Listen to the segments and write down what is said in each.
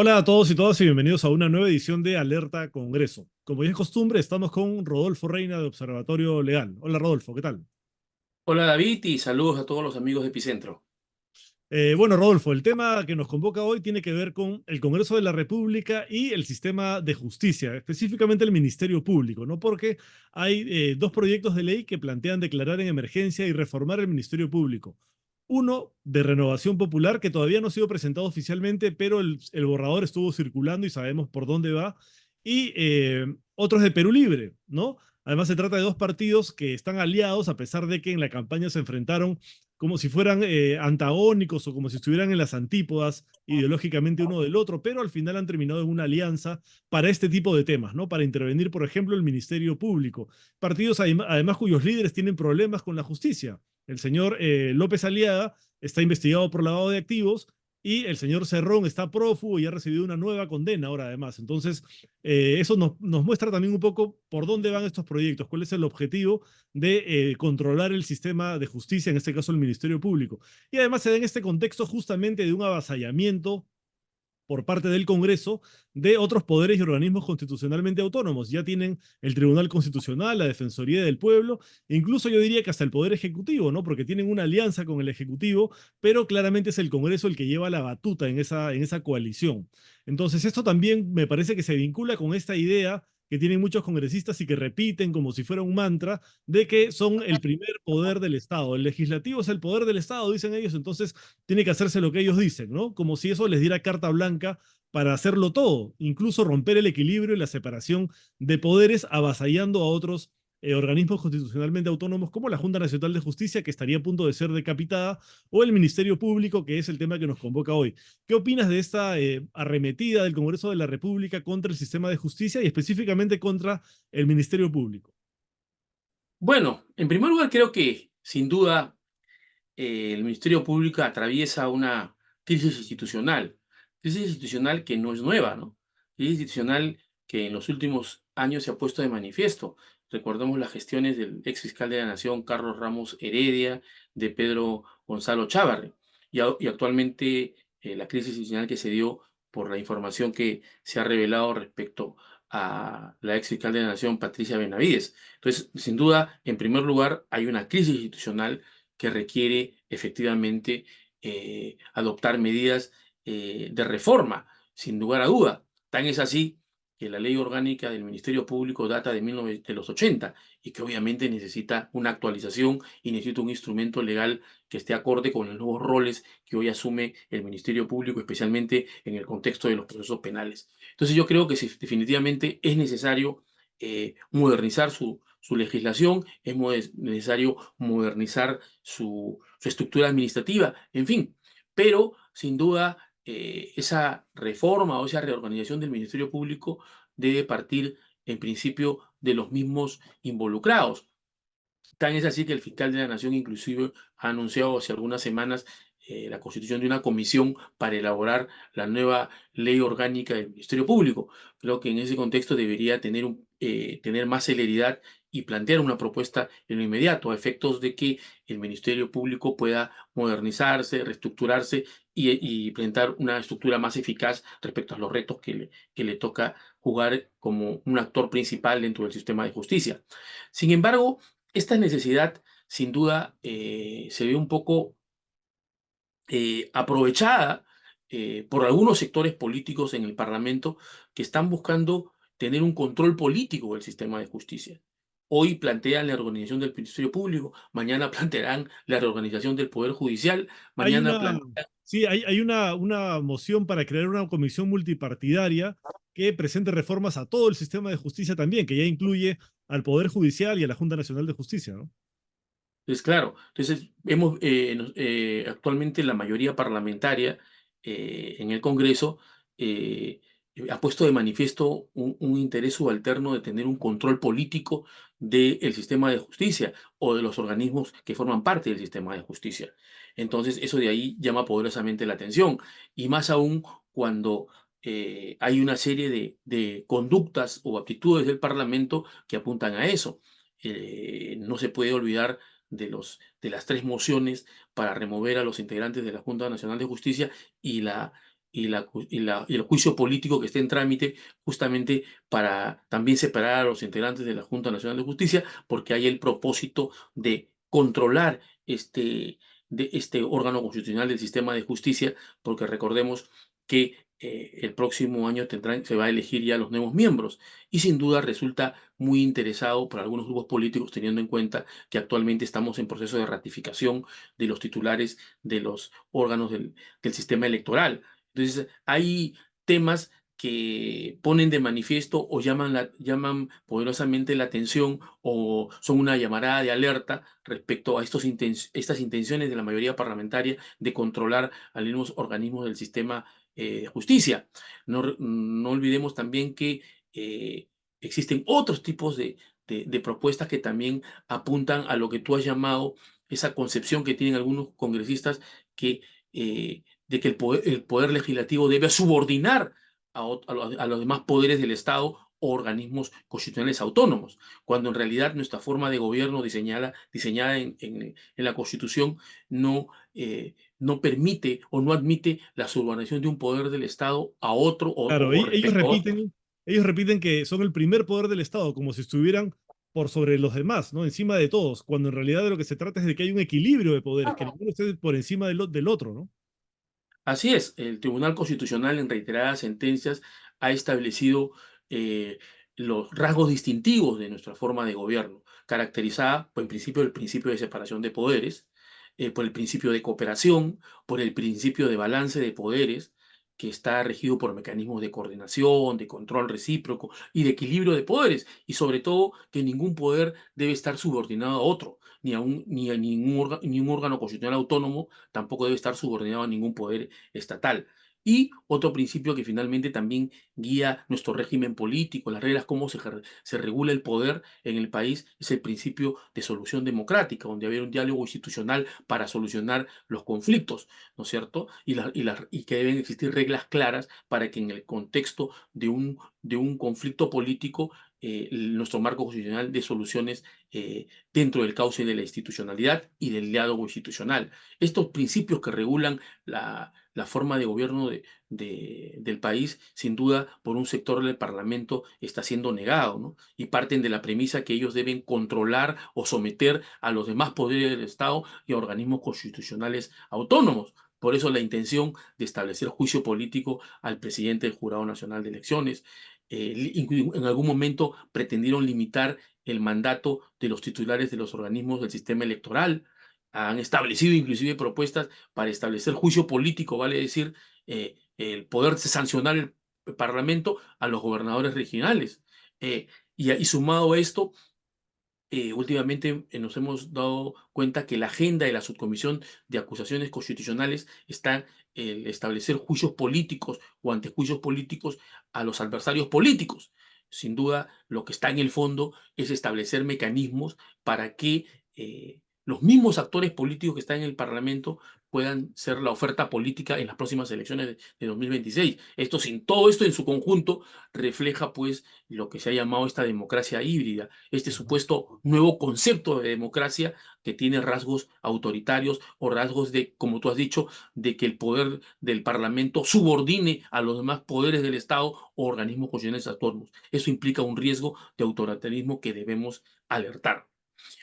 Hola a todos y todas y bienvenidos a una nueva edición de Alerta Congreso. Como ya es costumbre, estamos con Rodolfo Reina de Observatorio Legal. Hola Rodolfo, ¿qué tal? Hola David y saludos a todos los amigos de Epicentro. Bueno, Rodolfo, el tema que nos convoca hoy tiene que ver con el Congreso de la República y el sistema de justicia, específicamente el Ministerio Público, ¿no? Porque hay dos proyectos de ley que plantean declarar en emergencia y reformar el Ministerio Público. Uno de Renovación Popular, que todavía no ha sido presentado oficialmente, pero el borrador estuvo circulando y sabemos por dónde va. Y otros de Perú Libre, ¿no? Además, se trata de dos partidos que están aliados, a pesar de que en la campaña se enfrentaron como si fueran antagónicos o como si estuvieran en las antípodas ideológicamente uno del otro, pero al final han terminado en una alianza para este tipo de temas, ¿no? Para intervenir, por ejemplo, el Ministerio Público. Partidos además cuyos líderes tienen problemas con la justicia. El señor López Aliaga está investigado por lavado de activos y el señor Cerrón está prófugo y ha recibido una nueva condena ahora además. Entonces, eso nos muestra también un poco por dónde van estos proyectos, cuál es el objetivo de controlar el sistema de justicia, en este caso el Ministerio Público. Y además se da en este contexto justamente de un avasallamiento por parte del Congreso de otros poderes y organismos constitucionalmente autónomos. Ya tienen el Tribunal Constitucional, la Defensoría del Pueblo, e incluso yo diría que hasta el Poder Ejecutivo, ¿no? Porque tienen una alianza con el Ejecutivo, pero claramente es el Congreso el que lleva la batuta en esa coalición. Entonces, esto también me parece que se vincula con esta idea que tienen muchos congresistas y que repiten como si fuera un mantra, de que son el primer poder del Estado. El legislativo es el poder del Estado, dicen ellos, entonces tiene que hacerse lo que ellos dicen, ¿no? Como si eso les diera carta blanca para hacerlo todo, incluso romper el equilibrio y la separación de poderes, avasallando a otros organismos constitucionalmente autónomos como la Junta Nacional de Justicia, que estaría a punto de ser decapitada, o el Ministerio Público, que es el tema que nos convoca hoy. ¿Qué opinas de esta arremetida del Congreso de la República contra el sistema de justicia y específicamente contra el Ministerio Público? Bueno, en primer lugar creo que sin duda el Ministerio Público atraviesa una crisis institucional que no es nueva, ¿no? Crisis institucional que en los últimos años se ha puesto de manifiesto. Recordemos las gestiones del ex fiscal de la Nación, Carlos Ramos Heredia, de Pedro Gonzalo Chávarri, y actualmente la crisis institucional que se dio por la información que se ha revelado respecto a la ex fiscal de la Nación, Patricia Benavides. Entonces, sin duda, en primer lugar, hay una crisis institucional que requiere efectivamente adoptar medidas de reforma, sin lugar a duda. Tan es así que la ley orgánica del Ministerio Público data de los 80 y que obviamente necesita una actualización y necesita un instrumento legal que esté acorde con los nuevos roles que hoy asume el Ministerio Público, especialmente en el contexto de los procesos penales. Entonces yo creo que sí, definitivamente es necesario modernizar su legislación, es necesario modernizar su estructura administrativa, en fin. Pero, sin duda, esa reforma o esa reorganización del Ministerio Público debe partir, en principio, de los mismos involucrados. Tan es así que el fiscal de la Nación inclusive ha anunciado hace algunas semanas la constitución de una comisión para elaborar la nueva ley orgánica del Ministerio Público. Creo que en ese contexto debería tener más celeridad y plantear una propuesta en lo inmediato, a efectos de que el Ministerio Público pueda modernizarse, reestructurarse y presentar una estructura más eficaz respecto a los retos que le toca jugar como un actor principal dentro del sistema de justicia. Sin embargo, esta necesidad, sin duda, se ve un poco aprovechada por algunos sectores políticos en el Parlamento que están buscando tener un control político del sistema de justicia. Hoy plantean la reorganización del Ministerio Público, mañana plantearán la reorganización del Poder Judicial, Hay mañana una, plantean... sí, hay una moción para crear una comisión multipartidaria que presente reformas a todo el sistema de justicia también, que ya incluye al Poder Judicial y a la Junta Nacional de Justicia, ¿no? Es claro, entonces vemos actualmente la mayoría parlamentaria en el Congreso eh, ha puesto de manifiesto un interés subalterno de tener un control político del sistema de justicia o de los organismos que forman parte del sistema de justicia. Entonces eso de ahí llama poderosamente la atención y más aún cuando hay una serie de conductas o actitudes del Parlamento que apuntan a eso. No se puede olvidar de las tres mociones para remover a los integrantes de la Junta Nacional de Justicia y y el juicio político que esté en trámite, justamente para también separar a los integrantes de la Junta Nacional de Justicia, porque hay el propósito de controlar este órgano constitucional del sistema de justicia, porque recordemos que el próximo año se va a elegir ya los nuevos miembros y sin duda resulta muy interesado para algunos grupos políticos, teniendo en cuenta que actualmente estamos en proceso de ratificación de los titulares de los órganos del sistema electoral. Entonces, hay temas que ponen de manifiesto o llaman poderosamente la atención o son una llamarada de alerta respecto a estas intenciones de la mayoría parlamentaria de controlar a los organismos del sistema de justicia. No olvidemos también que existen otros tipos de propuestas que también apuntan a lo que tú has llamado esa concepción que tienen algunos congresistas que de que el poder legislativo debe subordinar a los demás poderes del Estado o organismos constitucionales autónomos, cuando en realidad nuestra forma de gobierno diseñada en la Constitución no, no permite o no admite la subordinación de un poder del Estado a otro Claro, o respecto a otro. ellos repiten que son el primer poder del Estado, como si estuvieran por sobre los demás, ¿no? Encima de todos, cuando en realidad de lo que se trata es de que hay un equilibrio de poderes, que ninguno esté por encima del otro, ¿no? Así es, el Tribunal Constitucional en reiteradas sentencias ha establecido eh, los rasgos distintivos de nuestra forma de gobierno, caracterizada por el principio de separación de poderes, por el principio de cooperación, por el principio de balance de poderes, que está regido por mecanismos de coordinación, de control recíproco y de equilibrio de poderes, y sobre todo que ningún poder debe estar subordinado a otro, ni a ningún órgano constitucional autónomo tampoco debe estar subordinado a ningún poder estatal. Y otro principio que finalmente también guía nuestro régimen político, las reglas, cómo se regula el poder en el país, es el principio de solución democrática, donde había un diálogo institucional para solucionar los conflictos, ¿no es cierto? Y que deben existir reglas claras para que en el contexto de un conflicto político, nuestro marco constitucional de soluciones dentro del cauce de la institucionalidad y del diálogo institucional. Estos principios que regulan la forma de gobierno del país, sin duda, por un sector del Parlamento está siendo negado, ¿no? Y parten de la premisa que ellos deben controlar o someter a los demás poderes del Estado y a organismos constitucionales autónomos. Por eso la intención de establecer juicio político al presidente del Jurado Nacional de Elecciones. En algún momento pretendieron limitar el mandato de los titulares de los organismos del sistema electoral. Han establecido inclusive propuestas para establecer juicio político, vale decir, el poder sancionar el Parlamento a los gobernadores regionales. Y sumado a esto, últimamente nos hemos dado cuenta que la agenda de la subcomisión de acusaciones constitucionales está el establecer juicios políticos o antejuicios políticos a los adversarios políticos. Sin duda, lo que está en el fondo es establecer mecanismos para que los mismos actores políticos que están en el Parlamento puedan ser la oferta política en las próximas elecciones de 2026. Todo esto en su conjunto refleja pues lo que se ha llamado esta democracia híbrida, este supuesto nuevo concepto de democracia que tiene rasgos autoritarios o rasgos de, como tú has dicho, de que el poder del Parlamento subordine a los demás poderes del Estado o organismos constitucionales autónomos. Eso implica un riesgo de autoritarismo que debemos alertar.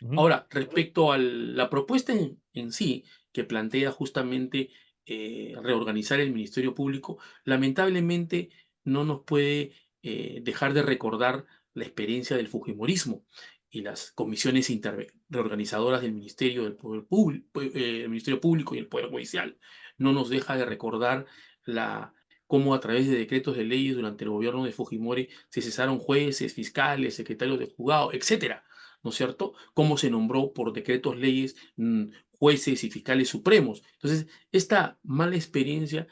Ujú. Ahora, respecto a la propuesta en sí, que plantea justamente reorganizar el Ministerio Público, lamentablemente no nos puede dejar de recordar la experiencia del Fujimorismo y las comisiones reorganizadoras del Ministerio Público y el Poder Judicial. No nos deja de recordar la, cómo a través de decretos de leyes durante el gobierno de Fujimori se cesaron jueces, fiscales, secretarios de juzgado, etcétera, ¿no es cierto? Cómo se nombró por decretos leyes jueces y fiscales supremos. Entonces, esta mala experiencia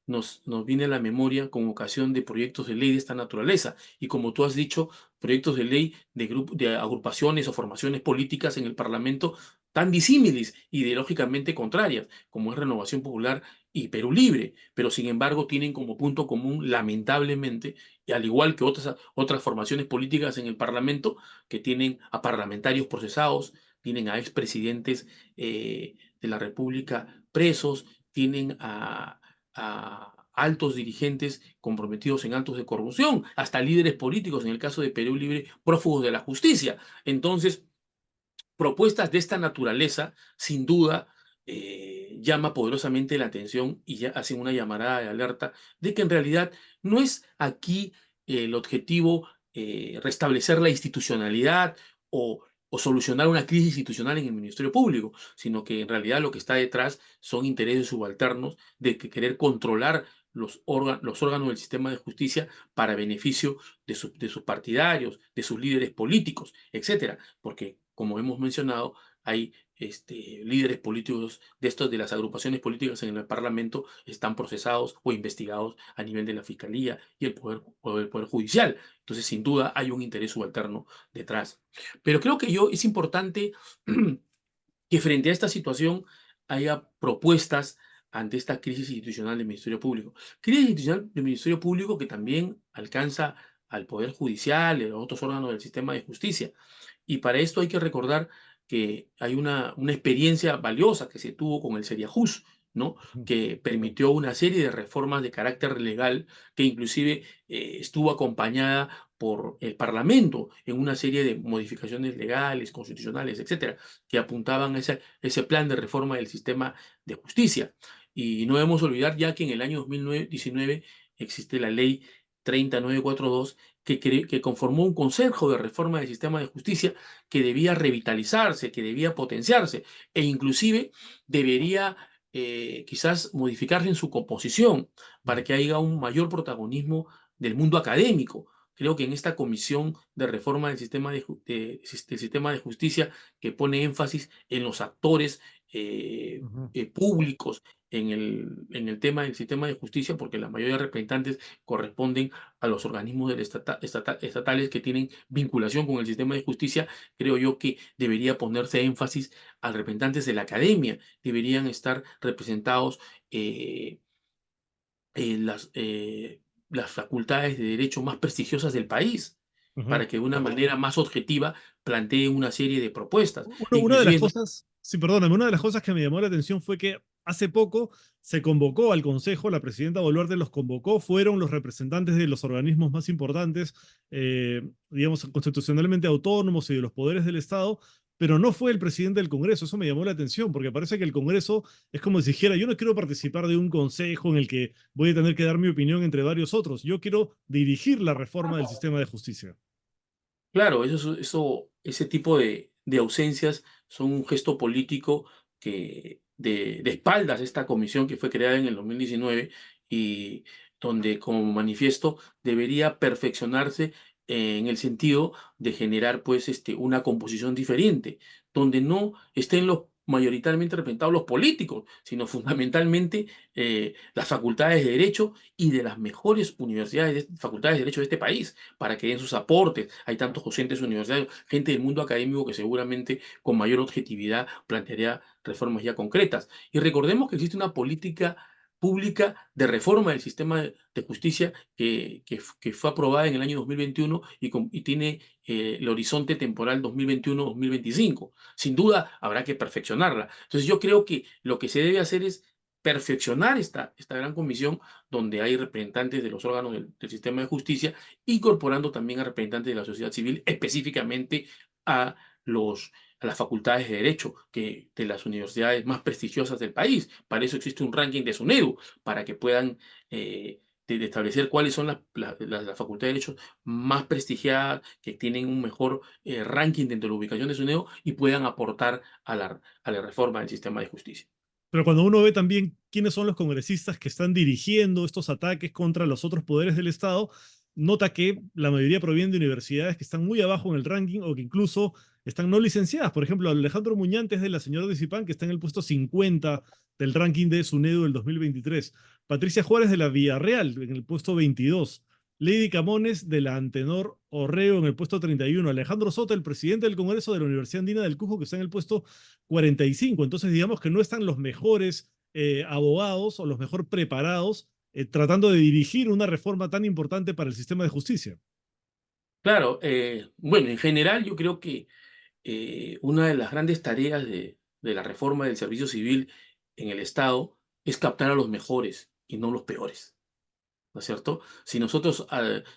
nos viene a la memoria con ocasión de proyectos de ley de esta naturaleza. Y como tú has dicho, proyectos de ley de agrupaciones o formaciones políticas en el Parlamento tan disímiles, ideológicamente contrarias, como es Renovación Popular y Perú Libre, pero sin embargo tienen como punto común, lamentablemente, y al igual que otras formaciones políticas en el Parlamento, que tienen a parlamentarios procesados, tienen a expresidentes de la República presos, tienen a altos dirigentes comprometidos en actos de corrupción, hasta líderes políticos, en el caso de Perú Libre, prófugos de la justicia. Entonces, propuestas de esta naturaleza, sin duda, llama poderosamente la atención y ya hacen una llamada de alerta de que en realidad no es aquí el objetivo restablecer la institucionalidad o solucionar una crisis institucional en el Ministerio Público, sino que en realidad lo que está detrás son intereses subalternos de que querer controlar los órganos del sistema de justicia para beneficio de sus partidarios, de sus líderes políticos, etcétera. Porque, como hemos mencionado, hay líderes políticos de estos, de las agrupaciones políticas en el Parlamento, están procesados o investigados a nivel de la Fiscalía y el Poder Judicial. Entonces, sin duda, hay un interés subalterno detrás. Pero creo que es importante que frente a esta situación haya propuestas ante esta crisis institucional del Ministerio Público. Crisis institucional del Ministerio Público que también alcanza al Poder Judicial y a otros órganos del sistema de justicia. Y para esto hay que recordar que hay una experiencia valiosa que se tuvo con el Seriajus, ¿no? Ujú. Que permitió una serie de reformas de carácter legal que inclusive estuvo acompañada por el Parlamento en una serie de modificaciones legales, constitucionales, etcétera, que apuntaban a ese plan de reforma del sistema de justicia. Y no debemos olvidar ya que en el año 2019 existe la ley 30942 que conformó un Consejo de Reforma del Sistema de Justicia que debía revitalizarse, que debía potenciarse e inclusive debería quizás modificarse en su composición para que haya un mayor protagonismo del mundo académico. Creo que en esta comisión de reforma del del sistema de justicia que pone énfasis en los actores Ujú. públicos en el tema del sistema de justicia, porque la mayoría de representantes corresponden a los organismos estatales que tienen vinculación con el sistema de justicia, creo yo que debería ponerse énfasis a representantes de la academia, deberían estar representados eh, las facultades de derecho más prestigiosas del país, Ujú. para que de una manera más objetiva planteen una serie de propuestas. Una de las Inclusive, cosas, sí, perdóname, una de las cosas que me llamó la atención fue que hace poco se convocó al Consejo, la presidenta Boluarte los convocó, fueron los representantes de los organismos más importantes, digamos, constitucionalmente autónomos y de los poderes del Estado, pero no fue el presidente del Congreso. Eso me llamó la atención, porque parece que el Congreso es como si dijera, yo no quiero participar de un consejo en el que voy a tener que dar mi opinión entre varios otros, yo quiero dirigir la reforma del sistema de justicia. claro, ese tipo de ausencias son un gesto político de espaldas a esta comisión que fue creada en el 2019 y donde, como manifiesto, debería perfeccionarse en el sentido de generar pues, una composición diferente, donde no estén mayoritariamente representados los políticos, sino fundamentalmente las facultades de derecho y de las mejores facultades de derecho de este país para que den sus aportes. Hay tantos docentes universitarios, gente del mundo académico que seguramente con mayor objetividad plantearía reformas ya concretas. Y recordemos que existe una política pública de reforma del sistema de justicia que fue aprobada en el año 2021 y tiene el horizonte temporal 2021-2025. Sin duda habrá que perfeccionarla. Entonces yo creo que lo que se debe hacer es perfeccionar esta gran comisión donde hay representantes de los órganos del sistema de justicia incorporando también a representantes de la sociedad civil, específicamente a, a las facultades de Derecho de las universidades más prestigiosas del país. Para eso existe un ranking de SUNEDU, para que puedan de establecer cuáles son las facultades de Derecho más prestigiadas, que tienen un mejor ranking dentro de la ubicación de SUNEDU y puedan aportar a la reforma del sistema de justicia. Pero cuando uno ve también quiénes son los congresistas que están dirigiendo estos ataques contra los otros poderes del Estado, nota que la mayoría provienen de universidades que están muy abajo en el ranking o que incluso están no licenciadas. Por ejemplo, Alejandro Muñante es de la señora Disipán, que está en el puesto 50 del ranking de SUNEDU del 2023. Patricia Juárez de la Villarreal, en el puesto 22. Lady Camones de la Antenor Orreo en el puesto 31. Alejandro Soto, el presidente del Congreso de la Universidad Andina del Cusco, que está en el puesto 45. Entonces, digamos que no están los mejores abogados o los mejor preparados tratando de dirigir una reforma tan importante para el sistema de justicia. Claro, bueno, en general yo creo que una de las grandes tareas de la reforma del servicio civil en el Estado es captar a los mejores. y no los peores. ¿No es cierto? Si nosotros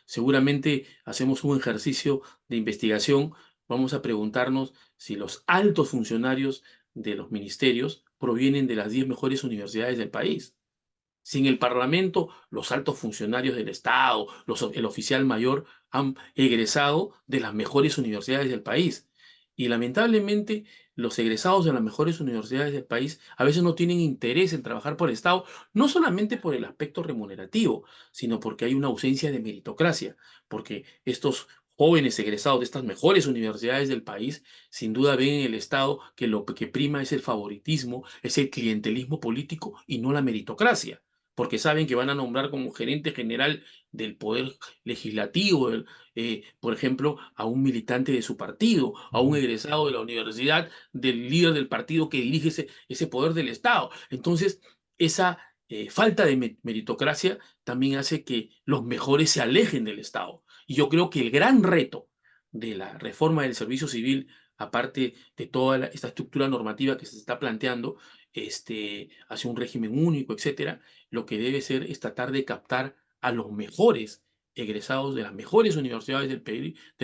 seguramente hacemos un ejercicio de investigación, vamos a preguntarnos si los altos funcionarios de los ministerios provienen de las 10 mejores universidades del país. Si en el Parlamento los altos funcionarios del Estado, el oficial mayor, han egresado de las mejores universidades del país. Y lamentablemente los egresados de las mejores universidades del país a veces no tienen interés en trabajar por el Estado, no solamente por el aspecto remunerativo, sino porque hay una ausencia de meritocracia, porque estos jóvenes egresados de estas mejores universidades del país, sin duda ven en el Estado que lo que prima es el favoritismo, es el clientelismo político y no la meritocracia, porque saben que van a nombrar como gerente general del Poder Legislativo, por ejemplo, a un militante de su partido, a un Ujú. egresado de la universidad, del líder del partido que dirige ese poder del Estado. Entonces, esa falta de meritocracia también hace que los mejores se alejen del Estado. Y yo creo que el gran reto de la reforma del servicio civil, aparte de toda esta estructura normativa que se está planteando, hacia un régimen único, etcétera, lo que debe ser es tratar de captar a los mejores egresados de las mejores universidades del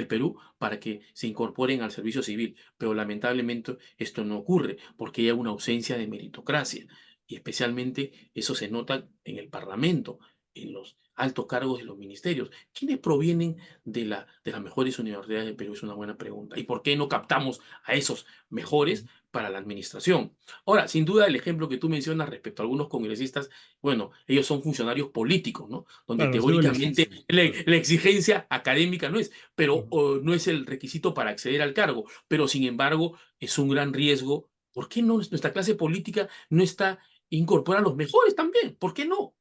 Perú para que se incorporen al servicio civil. Pero lamentablemente esto no ocurre porque hay una ausencia de meritocracia. Y especialmente eso se nota en el Parlamento, en los altos cargos de los ministerios. ¿Quiénes provienen de las mejores universidades del Perú? Es una buena pregunta. ¿Y por qué no captamos a esos mejores para la administración? Ahora, sin duda, el ejemplo que tú mencionas respecto a algunos congresistas, bueno, ellos son funcionarios políticos, ¿no? Donde Claro, han sido teóricamente elegidos. Claro. la exigencia académica no es, pero Ujú. no es el requisito para acceder al cargo, pero sin embargo es un gran riesgo. ¿Por qué no nuestra clase política no está incorpora a los mejores también? ¿Por qué no?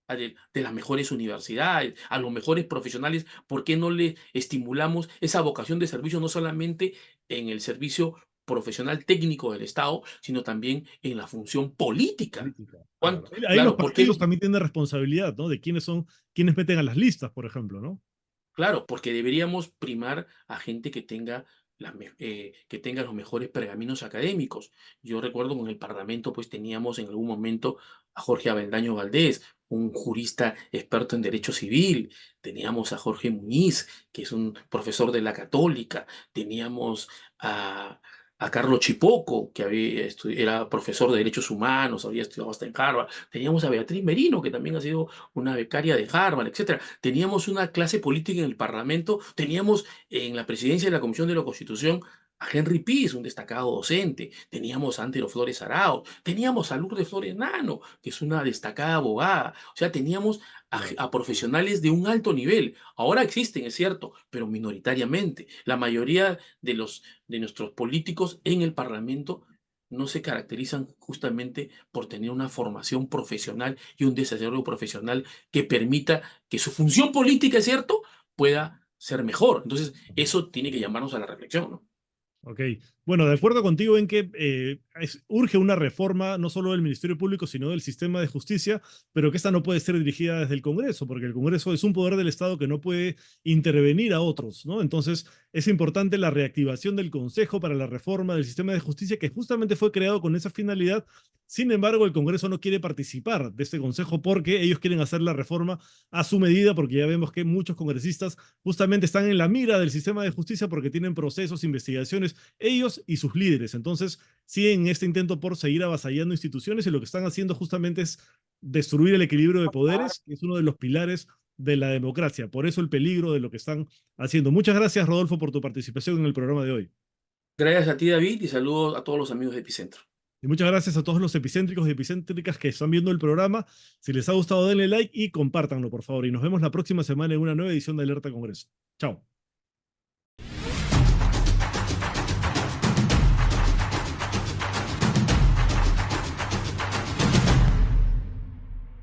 De las mejores universidades, a los mejores profesionales, ¿por qué no le estimulamos esa vocación de servicio no solamente en el servicio profesional técnico del Estado, sino también en la función política? Política, claro. Ahí los Claro, partidos porque también tienen responsabilidad, ¿no? De quiénes son, quiénes meten a las listas, por ejemplo, ¿no? Claro, porque deberíamos primar a gente que tenga, que tenga los mejores pergaminos académicos. Yo recuerdo que en el Parlamento pues teníamos en algún momento a Jorge Avendaño Valdés, un jurista experto en derecho civil. Teníamos a Jorge Muñiz, que es un profesor de la Católica. Teníamos a, a Carlos Chipoco, que era profesor de derechos humanos, había estudiado hasta en Harvard. Teníamos a Beatriz Merino, que también ha sido una becaria de Harvard, etcétera. Teníamos una clase política en el Parlamento, teníamos en la presidencia de la Comisión de la Constitución a Henry Pease, un destacado docente, teníamos a Antero Flores Arao, teníamos a Lourdes Flores Nano, que es una destacada abogada, o sea, teníamos Claro. a profesionales de un alto nivel. Ahora existen, es cierto, pero minoritariamente. La mayoría de nuestros políticos en el Parlamento no se caracterizan justamente por tener una formación profesional y un desarrollo profesional que permita que su función política, es cierto, pueda ser mejor. Entonces, Ujú. eso tiene que llamarnos a la reflexión, ¿no? Ok, bueno, de acuerdo contigo en que urge una reforma no solo del Ministerio Público, sino del sistema de justicia, pero que esta no puede ser dirigida desde el Congreso, porque el Congreso es un poder del Estado que no puede intervenir a otros, ¿no? Entonces, es importante la reactivación del Consejo para la reforma del sistema de justicia, que justamente fue creado con esa finalidad. Sin embargo, el Congreso no quiere participar de este Consejo porque ellos quieren hacer la reforma a su medida, porque ya vemos que muchos congresistas justamente están en la mira del sistema de justicia porque tienen procesos, investigaciones, ellos y sus líderes. Entonces, siguen este intento por seguir avasallando instituciones y lo que están haciendo justamente es destruir el equilibrio de poderes, que es uno de los pilares de la democracia. Por eso el peligro de lo que están haciendo. Muchas gracias, Rodolfo, por tu participación en el programa de hoy. Gracias a ti, David, y saludos a todos los amigos de Epicentro. Y muchas gracias a todos los epicéntricos y epicéntricas que están viendo el programa. Si les ha gustado, denle like y compártanlo, por favor. Y nos vemos la próxima semana en una nueva edición de Alerta Congreso. Chao.